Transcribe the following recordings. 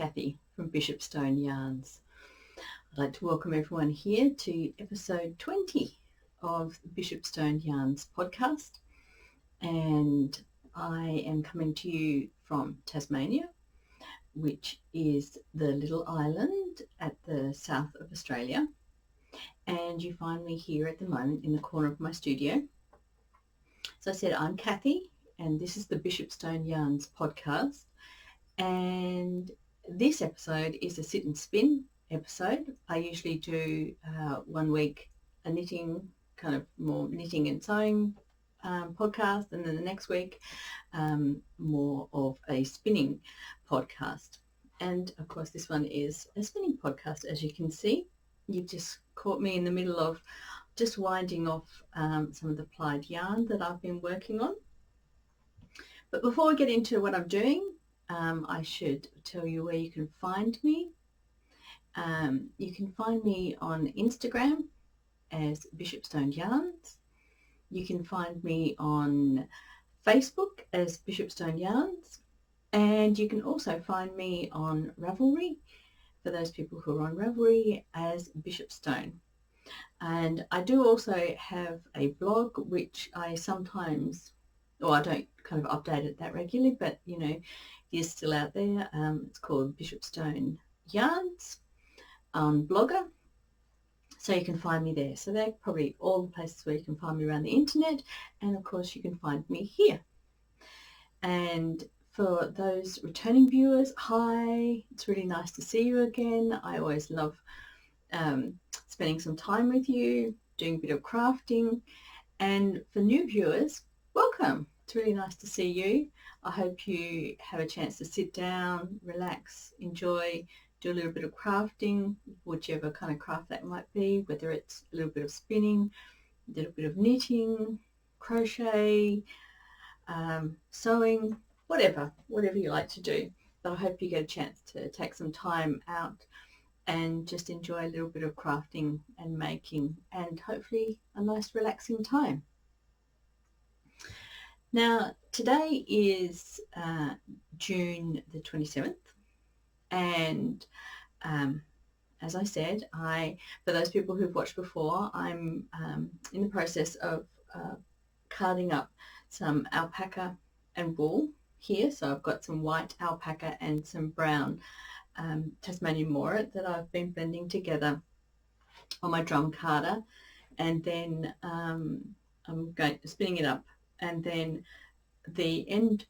Kathy from Bishopstone Yarns. I'd like to welcome everyone here to episode 20 of the Bishopstone Yarns podcast, and I am coming to you from Tasmania, which is the little island at the south of Australia, and you find me here at the moment in the corner of my studio. So I said, I'm Kathy, and this is the Bishopstone Yarns podcast, and this episode is a sit and spin episode. I usually do 1 week a knitting, kind of more knitting and sewing podcast, and then the next week more of a spinning podcast. And of course this one is a spinning podcast. As you can see, you've just caught me in the middle of just winding off some of the plied yarn that I've been working on. But before we get into what I'm doing, I should tell you where you can find me. You can find me on Instagram as Bishopstone Yarns. You can find me on Facebook as Bishopstone Yarns. And you can also find me on Ravelry, for those people who are on Ravelry, as Bishopstone. And I do also have a blog, which I sometimes, I don't kind of update it that regularly, but you know, it is still out there. It's called Bishopstone Yarns on Blogger, so you can find me there. So they're probably all the places where you can find me around the internet, and of course you can find me here. And for those returning viewers, hi, it's really nice to see you again. I always love spending some time with you, doing a bit of crafting. And for new viewers, welcome. It's really nice to see you. I hope you have a chance to sit down, relax, enjoy, do a little bit of crafting, whichever kind of craft that might be, whether it's a little bit of spinning, a little bit of knitting, crochet, sewing, whatever you like to do. But I hope you get a chance to take some time out and just enjoy a little bit of crafting and making, and hopefully a nice relaxing time. Now, today is June the 27th, and as I said, for those people who've watched before, I'm in the process of carding up some alpaca and wool here. So I've got some white alpaca and some brown Tasmanian moorit that I've been blending together on my drum carder, and then I'm spinning it up, and then the end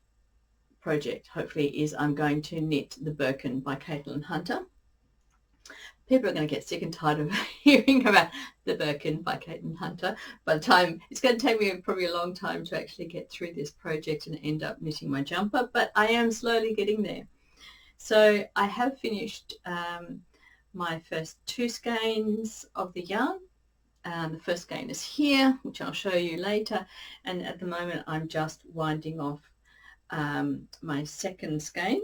project hopefully is I'm going to knit the Birkin by Caitlin Hunter. People are going to get sick and tired of hearing about the Birkin by Caitlin Hunter. By the time, it's going to take me probably a long time to actually get through this project and end up knitting my jumper, but I am slowly getting there. So I have finished my first 2 skeins of the yarn. The first skein is here, which I'll show you later, and at the moment I'm just winding off my second skein,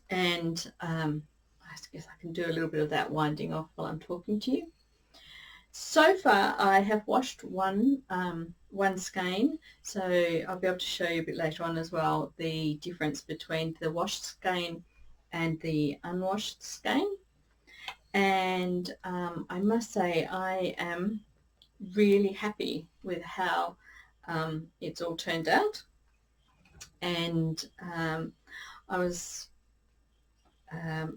and I guess I can do a little bit of that winding off while I'm talking to you. So far I have washed one skein, so I'll be able to show you a bit later on as well the difference between the washed skein and the unwashed skein. And I must say I am really happy with how it's all turned out, and I was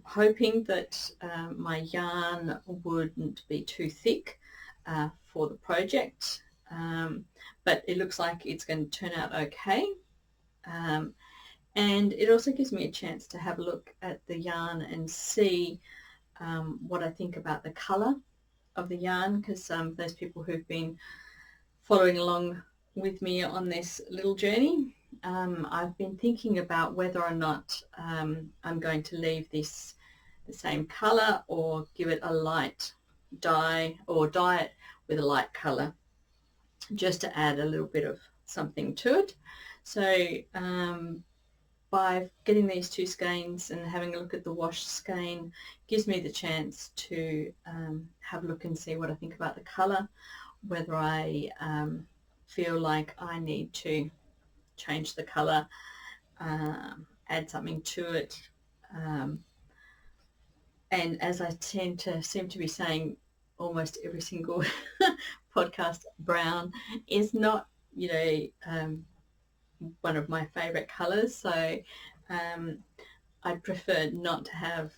hoping that my yarn wouldn't be too thick for the project, but it looks like it's going to turn out okay. And it also gives me a chance to have a look at the yarn and see what I think about the colour of the yarn, because those people who've been following along with me on this little journey, I've been thinking about whether or not I'm going to leave this the same colour or give it a light dye, or dye it with a light colour, just to add a little bit of something to it. So by getting these 2 skeins and having a look at the washed skein gives me the chance to have a look and see what I think about the colour, whether I feel like I need to change the colour, add something to it, and as I seem to be saying almost every single podcast, brown is not, one of my favorite colors. So I prefer not to have,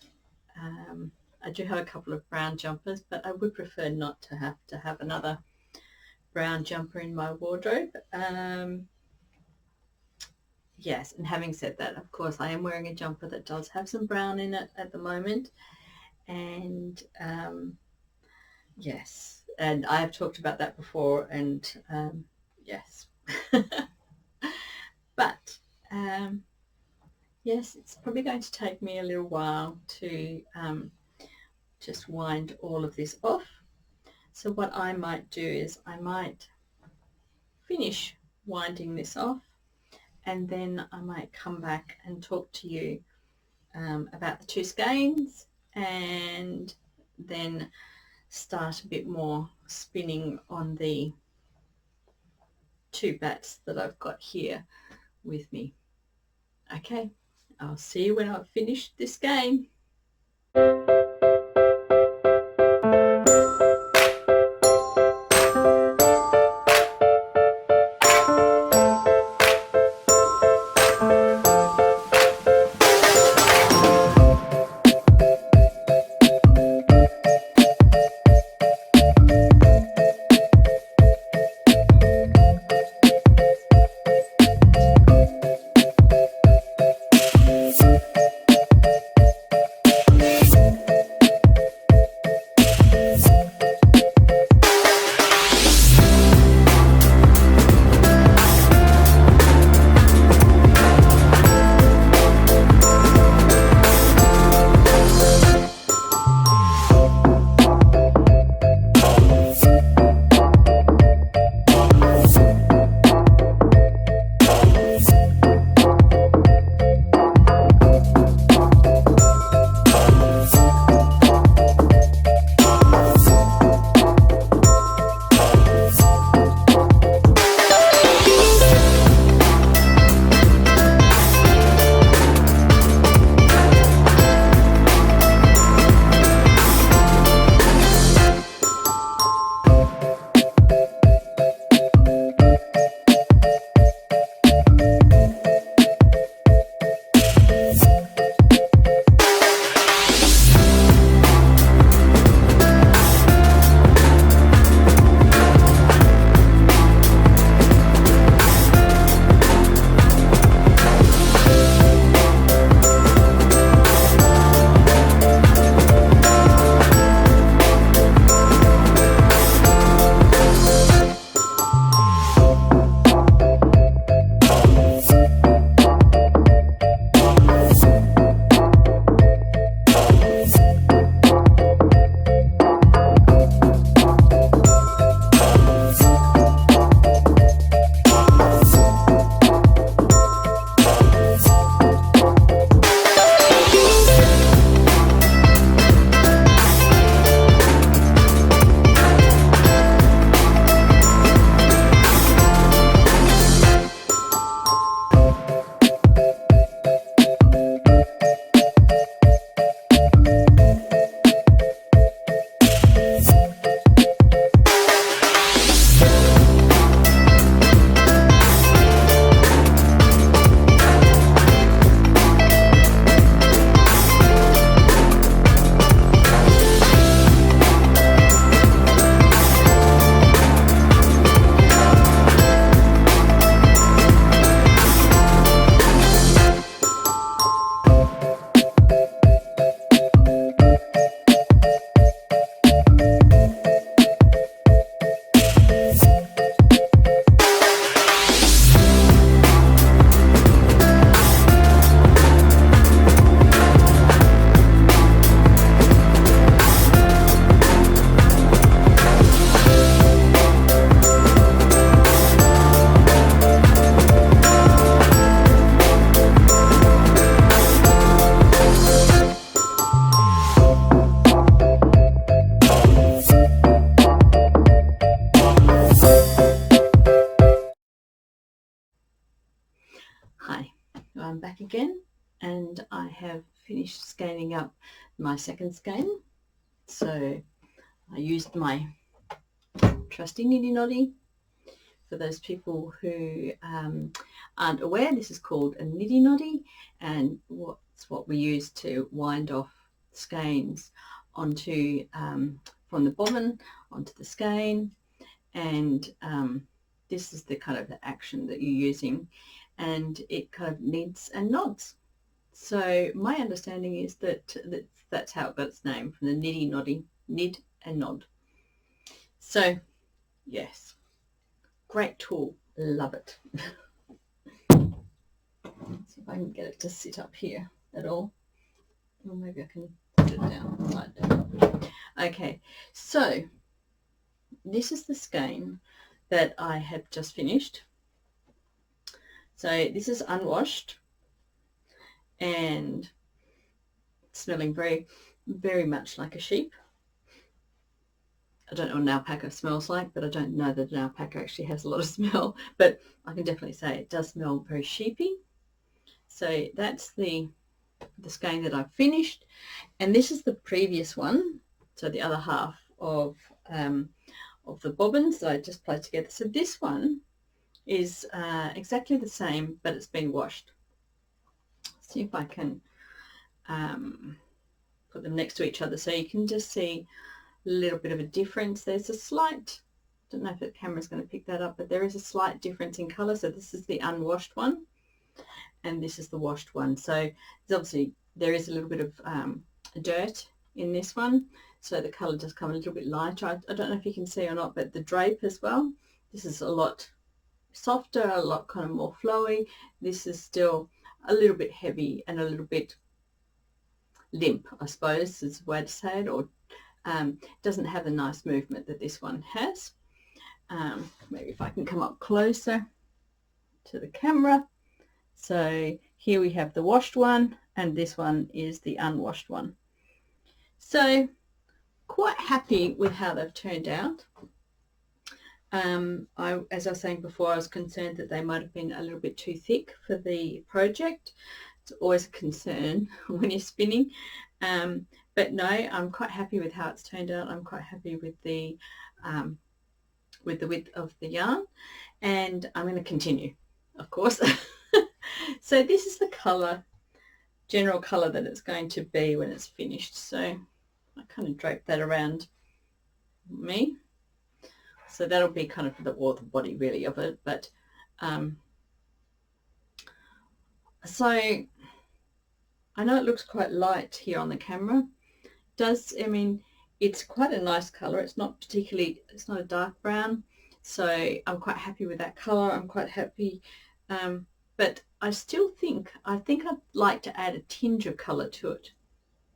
I do have a couple of brown jumpers, but I would prefer not to have another brown jumper in my wardrobe. Yes, and having said that, of course, I am wearing a jumper that does have some brown in it at the moment. And yes, and I have talked about that before, and yes. But yes, it's probably going to take me a little while to just wind all of this off. So what I might do is I might finish winding this off, and then I might come back and talk to you about the two skeins, and then start a bit more spinning on the two bats that I've got here with me. Okay, I'll see you when I've finished this skein. I'm back again, and I have finished scanning up my second skein. So I used my trusty niddy noddy. For those people who aren't aware, this is called a niddy noddy, and it's what we use to wind off skeins onto from the bobbin onto the skein, and this is the kind of the action that you're using, and it kind of knids and nods. So my understanding is that that's how it got its name, from the niddy noddy, nid and nod. So yes, great tool, love it. Let's see if I can get it to sit up here at all. Or maybe I can put it down like that. Okay, so this is the skein that I have just finished. So this is unwashed and smelling very, very much like a sheep. I don't know what an alpaca smells like, but I don't know that an alpaca actually has a lot of smell, but I can definitely say it does smell very sheepy. So that's the skein that I've finished, and this is the previous one, so the other half of the bobbins that I just played together. So this one is exactly the same, but it's been washed. See if I can put them next to each other so you can just see a little bit of a difference. There's a slight, I don't know if the camera's going to pick that up, but there is a slight difference in colour. So this is the unwashed one and this is the washed one. So obviously there is a little bit of dirt in this one, so the colour does come a little bit lighter. I don't know if you can see or not, but the drape as well, this is a lot softer, a lot kind of more flowy. This is still a little bit heavy and a little bit limp, I suppose is the way to say it, or doesn't have the nice movement that this one has. Maybe if I can come up closer to the camera. So here we have the washed one and this one is the unwashed one. So quite happy with how they've turned out. As I was saying before, I was concerned that they might have been a little bit too thick for the project. It's always a concern when you're spinning. But no, I'm quite happy with how it's turned out. I'm quite happy with the width of the yarn, and I'm going to continue, of course. So this is the colour, general colour that it's going to be when it's finished. So I kind of drape that around me. So that'll be kind of the body really of it. But so I know it looks quite light here on the camera. I mean, it's quite a nice colour. It's not a dark brown. So I'm quite happy with that colour. I'm quite happy. But I think I'd like to add a tinge of colour to it.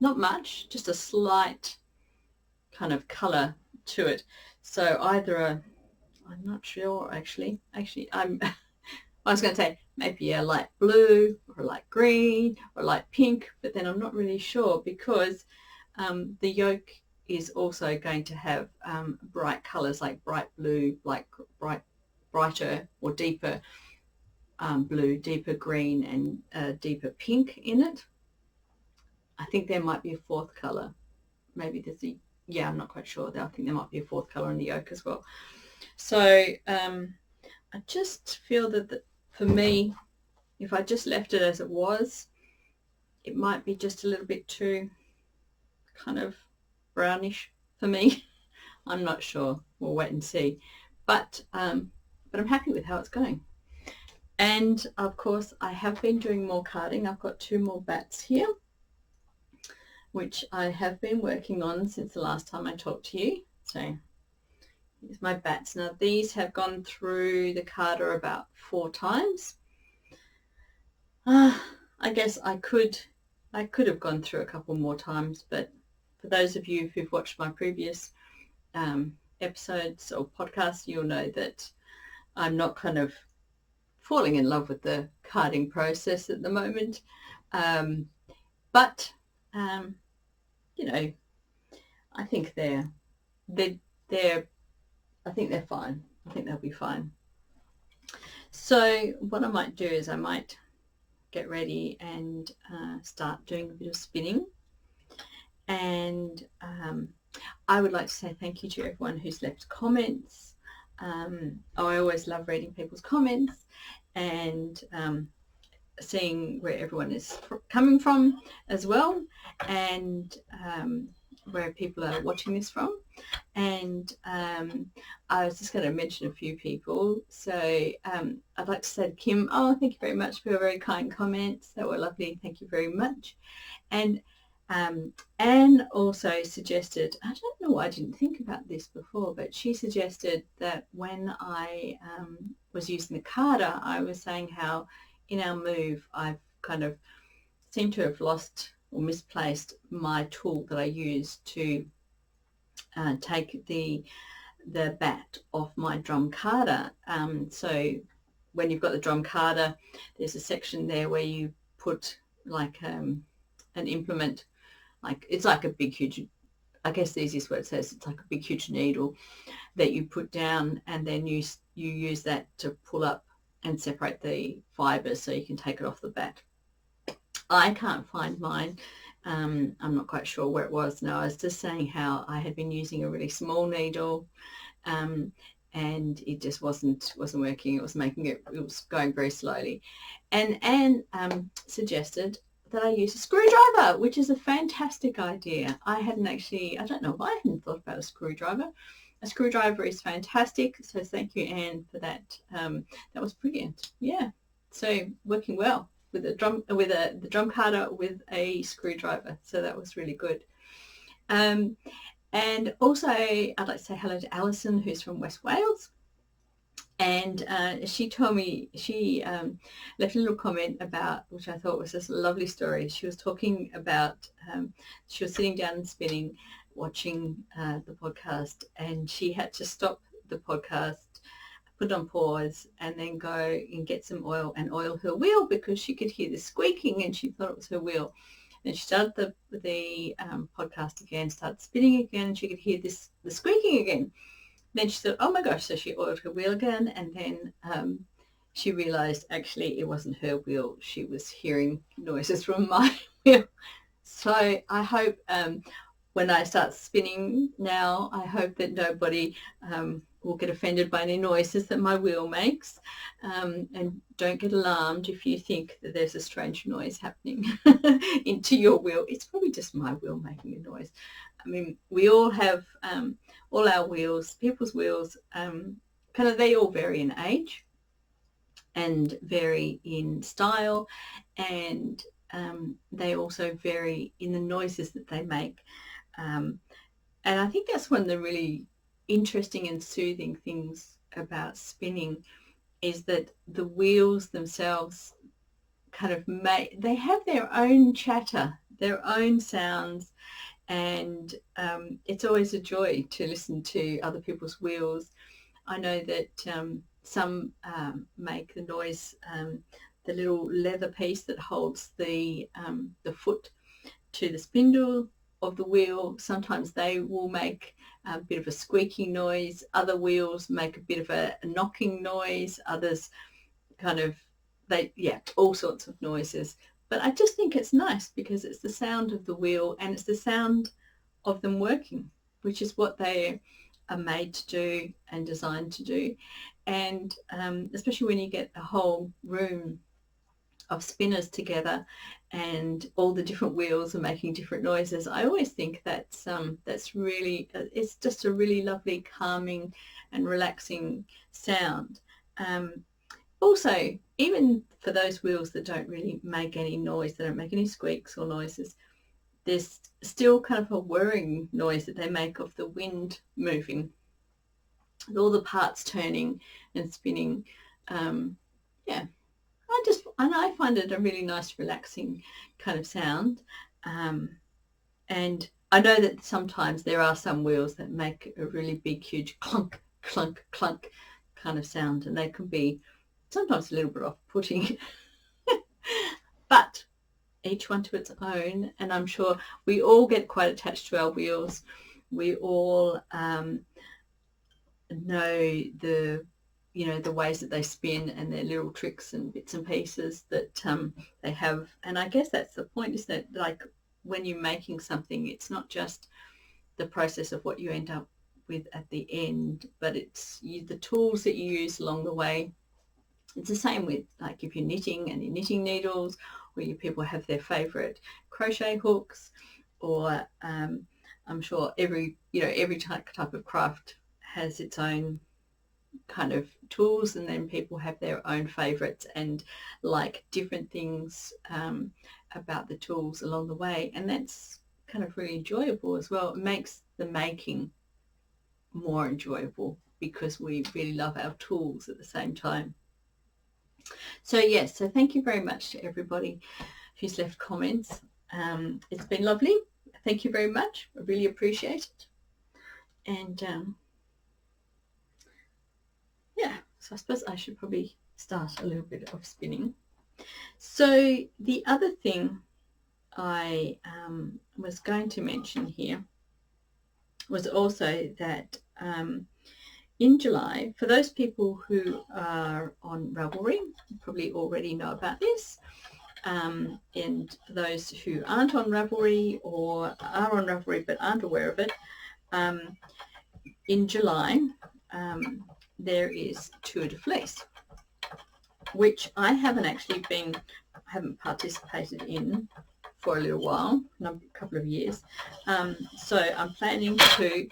Not much, just a slight kind of colour to it. So either I'm not sure actually I was going to say maybe a light blue or a light green or light pink, but then I'm not really sure because the yoke is also going to have bright colours like bright blue, like brighter or deeper blue, deeper green and deeper pink in it. I think there might be a fourth colour. Maybe there's I'm not quite sure. I think there might be a fourth colour in the yoke as well. So I just feel that for me, if I just left it as it was, it might be just a little bit too kind of brownish for me. I'm not sure. We'll wait and see. But I'm happy with how it's going. And of course, I have been doing more carding. I've got 2 more bats here, which I have been working on since the last time I talked to you. So here's my bats. Now these have gone through the carder about 4 times. I guess I could have gone through a couple more times, but for those of you who've watched my previous episodes or podcasts, you'll know that I'm not kind of falling in love with the carding process at the moment. But you know, I think they're I think they're fine. I think they'll be fine. So what I might do is I might get ready and start doing a bit of spinning. And I would like to say thank you to everyone who's left comments. I always love reading people's comments and seeing where everyone is coming from as well, and where people are watching this from. And I was just going to mention a few people. So I'd like to say to Kim, thank you very much for your very kind comments. They were lovely. Thank you very much. And Anne also suggested, I don't know why I didn't think about this before, but she suggested that when I was using the carder, I was saying how in our move I've kind of seemed to have lost or misplaced my tool that I use to take the bat off my drum carder. So when you've got the drum carder, there's a section there where you put like an implement, like it's like a big huge, I guess the easiest word says it's like a big huge needle that you put down, and then you use that to pull up and separate the fibres so you can take it off the bat. I can't find mine. I'm not quite sure where it was. No, I was just saying how I had been using a really small needle and it just wasn't working. It was going very slowly. And Anne suggested that I use a screwdriver, which is a fantastic idea. I don't know why I hadn't thought about a screwdriver. A screwdriver is fantastic, so thank you, Anne, for that. That was brilliant. Yeah, so working well with the drum carder with a screwdriver, so that was really good. And also, I'd like to say hello to Alison, who's from West Wales. And she told me, she left a little comment about, which I thought was just a lovely story. She was talking about, she was sitting down and spinning, watching the podcast, and she had to stop the podcast, put it on pause, and then go and get some oil and oil her wheel because she could hear the squeaking and she thought it was her wheel. Then she started the podcast again, started spinning again, and she could hear the squeaking again. Then she thought, oh my gosh, so she oiled her wheel again, and then she realised actually it wasn't her wheel. She was hearing noises from my wheel. So I hope when I start spinning now, I hope that nobody will get offended by any noises that my wheel makes, and don't get alarmed if you think that there's a strange noise happening into your wheel. It's probably just my wheel making a noise. I mean, we all have all our wheels, people's wheels, they all vary in age and vary in style, and they also vary in the noises that they make. And I think that's one of the really interesting and soothing things about spinning, is that the wheels themselves they have their own chatter, their own sounds, and it's always a joy to listen to other people's wheels. I know that some make the noise, the little leather piece that holds the foot to the spindle of the wheel. Sometimes they will make a bit of a squeaking noise. Other wheels make a bit of a knocking noise. Others all sorts of noises. But I just think it's nice because it's the sound of the wheel and it's the sound of them working, which is what they are made to do and designed to do. And especially when you get a whole room of spinners together and all the different wheels are making different noises, I always think that's really, it's just a really lovely, calming and relaxing sound. Also, even for those wheels that don't really make any noise, they don't make any squeaks or noises, there's still kind of a whirring noise that they make of the wind moving, with all the parts turning and spinning. I find it a really nice, relaxing kind of sound. And I know that sometimes there are some wheels that make a really big, huge clunk, clunk, clunk kind of sound, and they can be sometimes a little bit off-putting. But each one to its own, and I'm sure we all get quite attached to our wheels. We all know you know, the ways that they spin and their little tricks and bits and pieces that they have. And I guess that's the point, isn't it? Like when you're making something, it's not just the process of what you end up with at the end, but it's the tools that you use along the way. It's the same with, like, if you're knitting and your knitting needles, or you people have their favorite crochet hooks, or I'm sure every type of craft has its own kind of tools, and then people have their own favorites and like different things about the tools along the way, and that's kind of really enjoyable as well. It makes the making more enjoyable because we really love our tools at the same time. So yes, so thank you very much to everybody who's left comments. It's been lovely. Thank you very much. I really appreciate it. And yeah, so I suppose I should probably start a little bit of spinning. So the other thing I was going to mention here was also that in July, for those people who are on Ravelry, you probably already know about this, and for those who aren't on Ravelry or are on Ravelry but aren't aware of it, in July there is Tour de Fleece, which I haven't participated in for a little while, a couple of years. So I'm planning to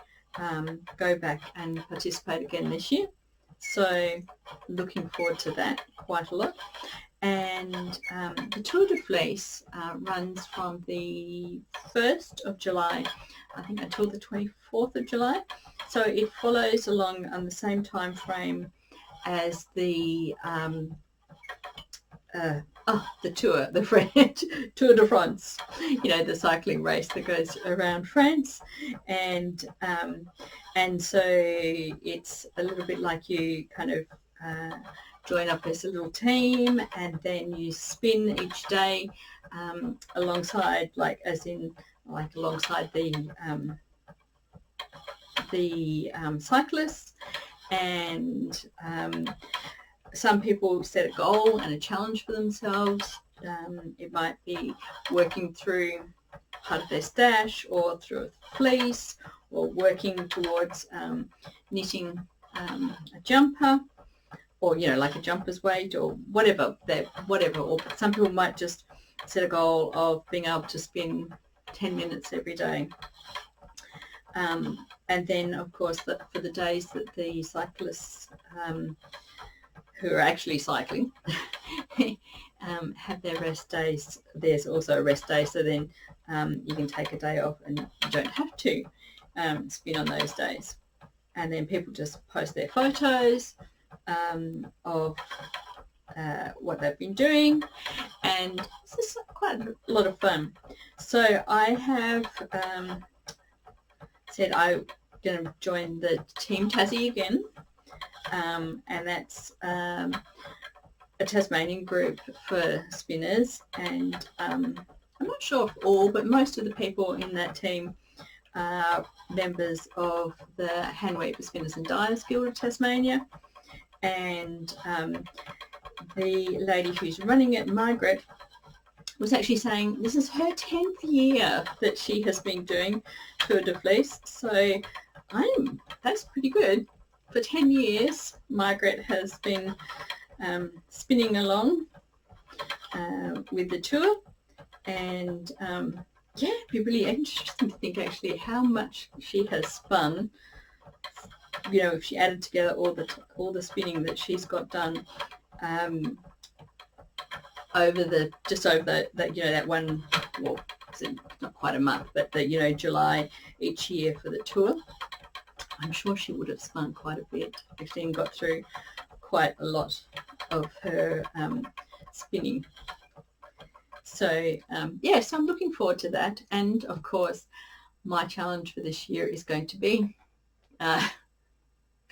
go back and participate again this year. So looking forward to that quite a lot. And the Tour de Fleece runs from the 1st of July, I think, until the 24th of July. So it follows along on the same time frame as the Tour, the French Tour de France, you know, the cycling race that goes around France, and so it's a little bit like you kind of join up as a little team, and then you spin each day alongside, alongside the cyclists, and some people set a goal and a challenge for themselves. It might be working through part of their stash, or through a fleece, or working towards knitting a jumper, or, you know, like a jumper's weight, or whatever. Or some people might just set a goal of being able to spin 10 minutes every day. And then, of course, for the days that the cyclists who are actually cycling have their rest days, there's also a rest day, so then you can take a day off and you don't have to spin on those days. And then people just post their photos of what they've been doing, and it's just quite a lot of fun. So I have said I'm going to join the Team Tassie again, and that's a Tasmanian group for spinners, and I'm not sure if all, but most of the people in that team are members of the Hand Weaver Spinners and Dyers Guild of Tasmania. And the lady who's running it, Margaret, was actually saying this is her 10th year that she has been doing Tour de Fleece. So that's pretty good. For 10 years, Margaret has been spinning along with the tour, and yeah, it'd be really interesting to think actually how much she has spun. You know, if she added together all the spinning that she's got done over that one, well, it's not quite a month, but July each year for the tour, I'm sure she would have spun quite a bit actually, and got through quite a lot of her spinning. So yeah, so I'm looking forward to that. And of course, my challenge for this year is going to be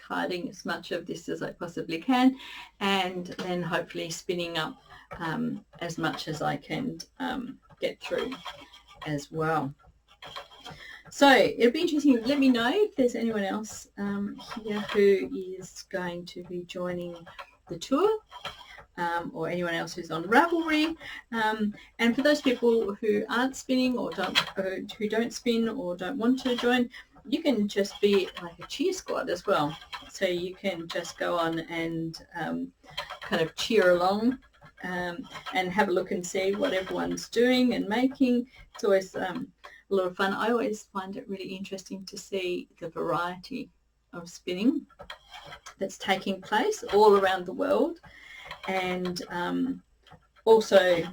carding as much of this as I possibly can, and then hopefully spinning up as much as I can get through as well. So it'll be interesting. Let me know if there's anyone else here who is going to be joining the tour, or anyone else who's on Ravelry. And for those people who aren't spinning or who don't spin or don't want to join, you can just be like a cheer squad as well. So you can just go on and kind of cheer along and have a look and see what everyone's doing and making. It's always a lot of fun. I always find it really interesting to see the variety of spinning that's taking place all around the world. And also,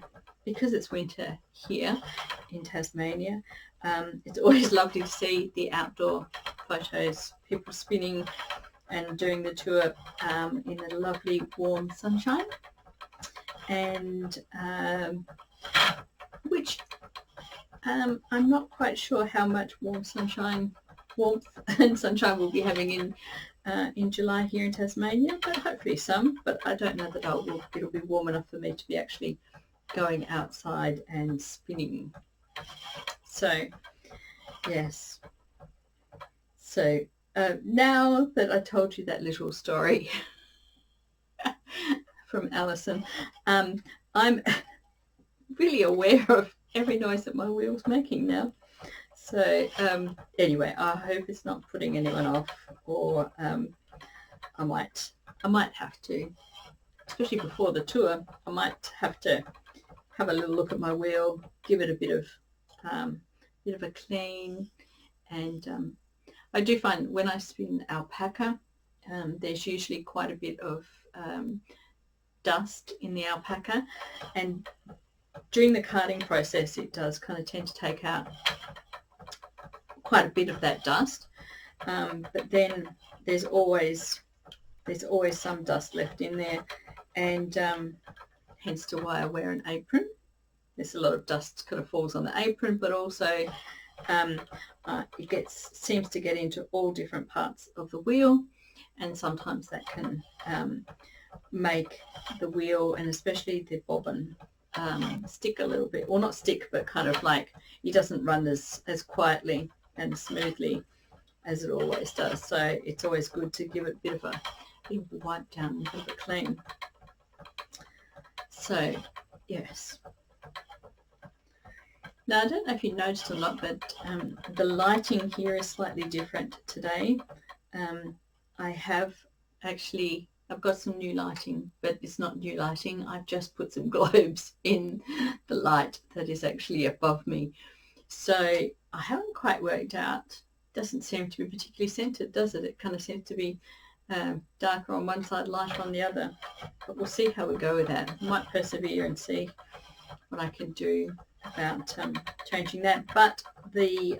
because it's winter here in Tasmania, it's always lovely to see the outdoor photos, people spinning and doing the tour in the lovely warm sunshine, and which I'm not quite sure how much warmth and sunshine we'll be having in July here in Tasmania, but hopefully some. But I don't know that it'll be warm enough for me to be actually going outside and spinning. So yes. So now that I told you that little story from Alison, I'm really aware of every noise that my wheel's making now. So anyway, I hope it's not putting anyone off, or I might have to, especially before the tour, I might have to have a little look at my wheel, give it a bit of a clean. And I do find when I spin alpaca, there's usually quite a bit of dust in the alpaca, and during the carding process it does kind of tend to take out quite a bit of that dust, but then there's always some dust left in there, and hence to why I wear an apron. There's a lot of dust kind of falls on the apron, but also it seems to get into all different parts of the wheel, and sometimes that can make the wheel, and especially the bobbin, stick a little bit, or not stick, but kind of like it doesn't run as quietly and smoothly as it always does. So it's always good to give it a bit of a wipe down, a bit of a clean. So yes. Now I don't know if you noticed or not, but the lighting here is slightly different today. I've got some new lighting, but it's not new lighting. I've just put some globes in the light that is actually above me. So I haven't quite worked out. Doesn't seem to be particularly centered, does it? It kind of seems to be darker on one side, lighter on the other. But we'll see how we go with that. I might persevere and see what I can do about changing that. But the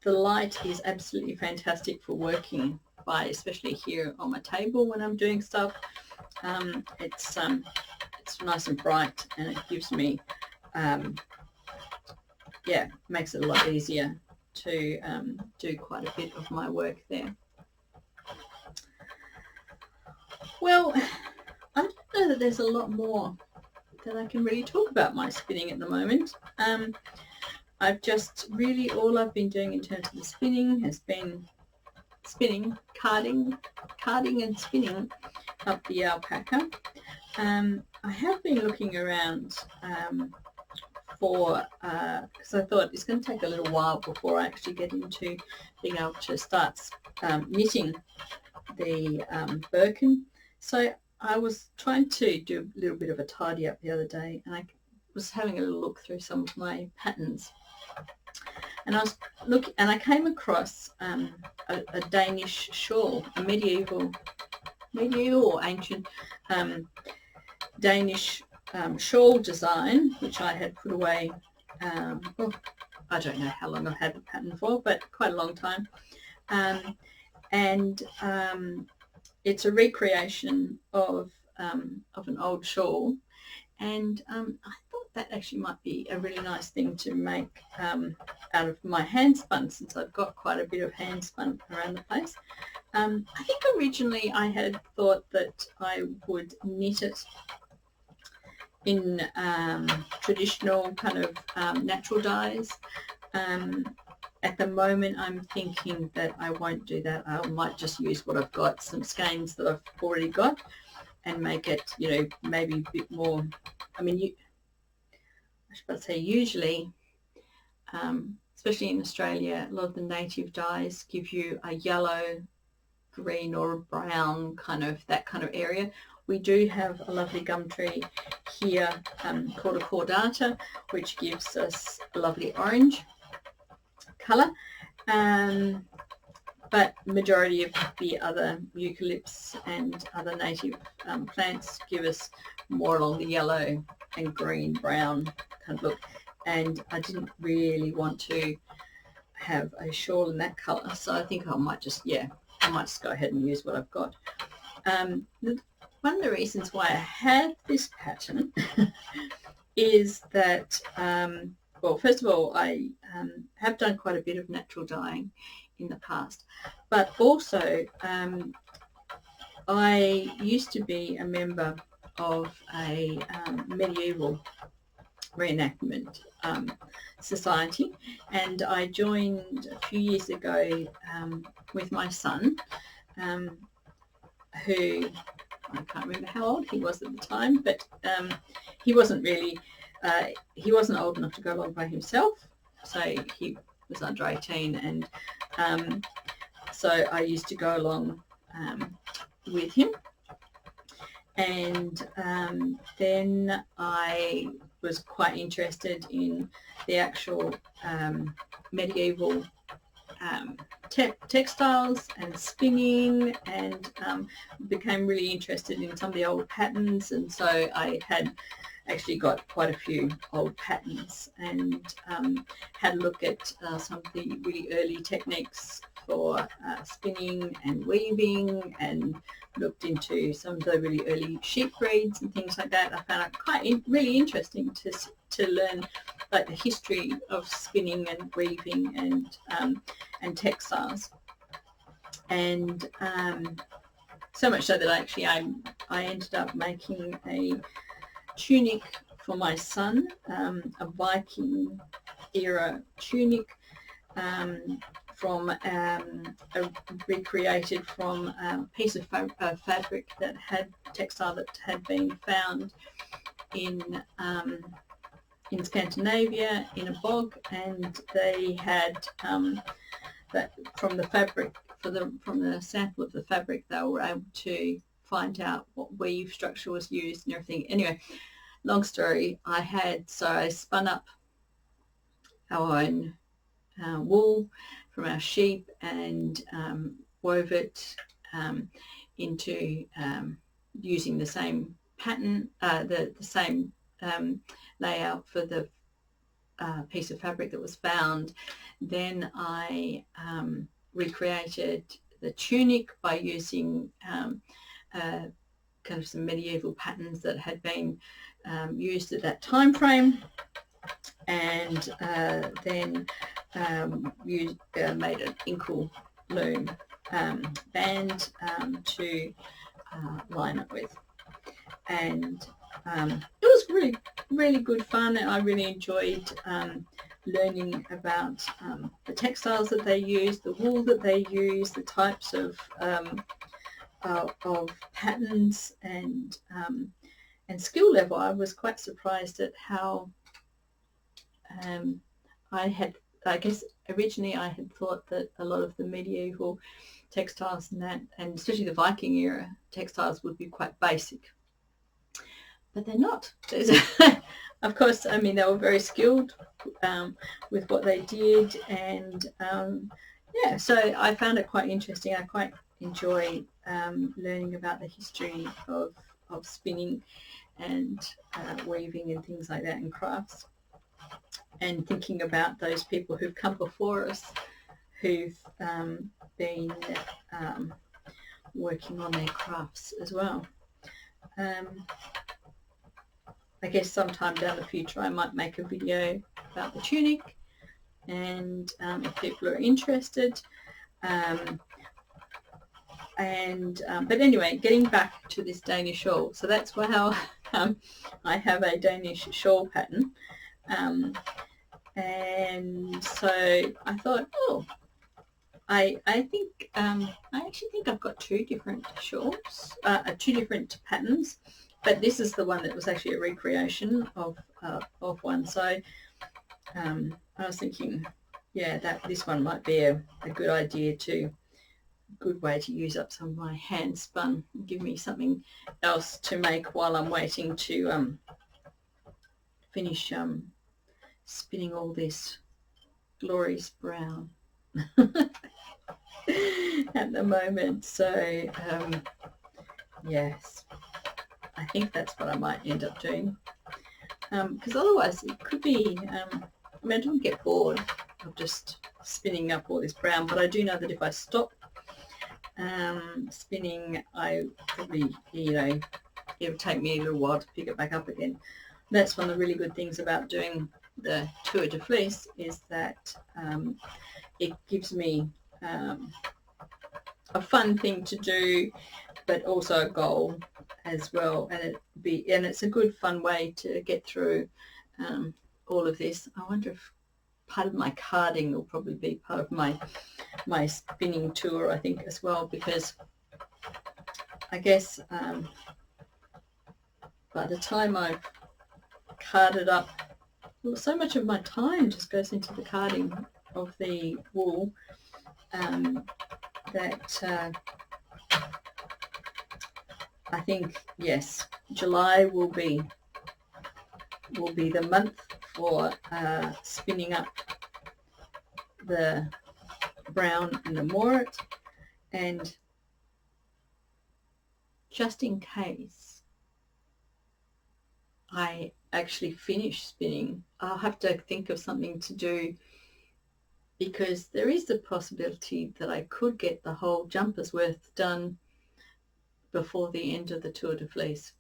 light is absolutely fantastic for working by, especially here on my table when I'm doing stuff. It's nice and bright, and it gives me makes it a lot easier to do quite a bit of my work there. Well, I don't know that there's a lot more that I can really talk about my spinning at the moment. I've just really, all I've been doing in terms of the spinning has been carding and spinning up the alpaca. I have been looking around because I thought it's going to take a little while before I actually get into being able to start knitting the Birkin. So I was trying to do a little bit of a tidy up the other day, and I was having a little look through some of my patterns, and I came across a Danish shawl, a medieval or ancient Danish shawl design, which I had put away. I don't know how long I've had the pattern for, but quite a long time. And it's a recreation of an old shawl, and I thought that actually might be a really nice thing to make out of my hand spun, since I've got quite a bit of hand spun around the place. I think originally I had thought that I would knit it in traditional kind of natural dyes, at the moment I'm thinking that I won't do that. I might just use what I've got, some skeins that I've already got, and make it, you know, maybe a bit more. I mean, I should say usually, especially in Australia, a lot of the native dyes give you a yellow, green or a brown that kind of area. We do have a lovely gum tree here called a cordata, which gives us a lovely orange colour. But majority of the other eucalypts and other native plants give us more along the yellow and green, brown kind of look. And I didn't really want to have a shawl in that colour, so I think I might just go ahead and use what I've got. One of the reasons why I have this pattern is that, well, first of all, I have done quite a bit of natural dyeing in the past, but also I used to be a member of a medieval reenactment society, and I joined a few years ago with my son, who I can't remember how old he was at the time, but he wasn't old enough to go along by himself, so he was under 18, and so I used to go along with him. And then I was quite interested in the actual medieval textiles and spinning, and became really interested in some of the old patterns, and so I had actually got quite a few old patterns, and had a look at some of the really early techniques for spinning and weaving, and looked into some of the really early sheep breeds and things like that. I found it really interesting to learn like the history of spinning and weaving and textiles, and so much so that I ended up making a tunic for my son, a Viking era tunic, recreated from a piece of fabric textile that had been found in Scandinavia in a bog, and they had that from the fabric, from the sample of the fabric, they were able to find out what weave structure was used and everything. Anyway, long story, so I spun up our own wool from our sheep, and wove it into using the same pattern, the same layout for the piece of fabric that was found. Then I recreated the tunic by using kind of some medieval patterns that had been used at that time frame, and then made an inkle loom band to line it with, and it was really, really good fun. I really enjoyed learning about the textiles that they use, the wool that they use, the types of patterns, and skill level. I was quite surprised at how I guess originally I had thought that a lot of the medieval textiles and especially the Viking era textiles would be quite basic, but they're not. Of course, I mean, they were very skilled with what they did, and so I found it quite interesting. I quite enjoy learning about the history of spinning and weaving and things like that, and crafts, and thinking about those people who've come before us, who've been working on their crafts as well. I guess sometime down the future I might make a video about the tunic, and if people are interested. But anyway, getting back to this Danish shawl, so that's how I have a Danish shawl pattern. And so I thought, oh, I think I actually think I've got two different shawls, two different patterns, but this is the one that was actually a recreation of one. So I was thinking, yeah, that this one might be a good idea to, good way to use up some of my hand spun, give me something else to make while I'm waiting to finish spinning all this glorious brown at the moment. So yes, I think that's what I might end up doing, because otherwise it could be, I mean, I don't get bored of just spinning up all this brown, but I do know that if I stop spinning, I probably, it'll take me a little while to pick it back up again. That's one of the really good things about doing the Tour de Fleece, is that it gives me a fun thing to do, but also a goal as well, and it's a good fun way to get through all of this. I wonder if part of my carding will probably be part of my spinning tour, I think, as well, because I guess by the time I've carded up, well, so much of my time just goes into the carding of the wool that I think, yes, July will be the month for spinning up the brown and the moorit. And just in case I actually finish spinning, I'll have to think of something to do, because there is the possibility that I could get the whole jumper's worth done before the end of the Tour de Fleece.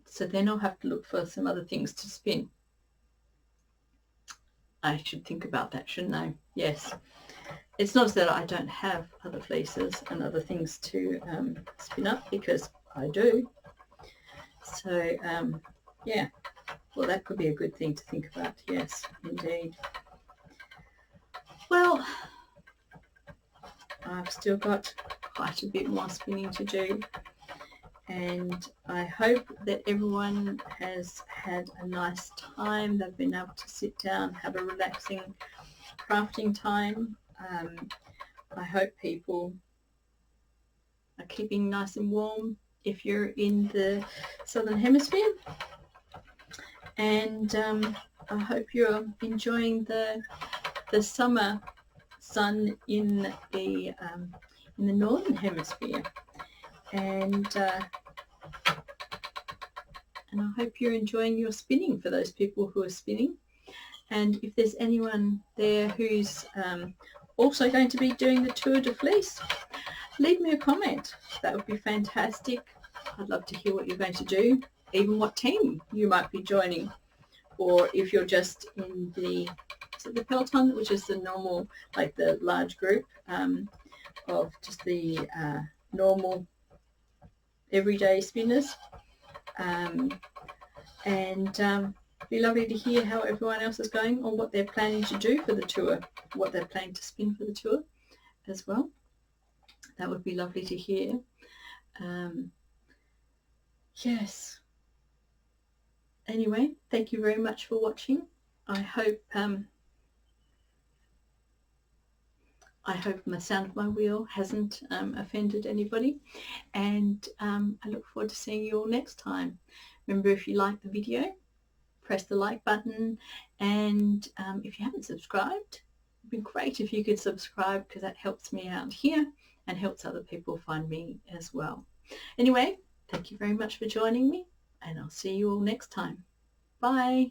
So then I'll have to look for some other things to spin. I should think about that, shouldn't I? Yes. It's not that I don't have other fleeces and other things to spin up, because I do. So, yeah, well, that could be a good thing to think about. Yes, indeed. Well, I've still got quite a bit more spinning to do, and I hope that everyone has had a nice time. They've been able to sit down, have a relaxing crafting time. I hope people are keeping nice and warm if you're in the southern hemisphere, and I hope you're enjoying the summer sun in the northern hemisphere, and I hope you're enjoying your spinning, for those people who are spinning. And if there's anyone there who's also going to be doing the Tour de Fleece, leave me a comment. That would be fantastic. I'd love to hear what you're going to do, even what team you might be joining, or if you're just in the peloton, which is the normal, like the large group of just the normal everyday spinners, and be lovely to hear how everyone else is going, or what they're planning to do for the tour, what they're planning to spin for the tour as well. That would be lovely to hear. Yes. Anyway, thank you very much for watching. I hope the sound of my wheel hasn't offended anybody, and I look forward to seeing you all next time. Remember, if you like the video, press the like button, and if you haven't subscribed, it'd be great if you could subscribe, because that helps me out here and helps other people find me as well. Anyway, thank you very much for joining me, and I'll see you all next time. Bye.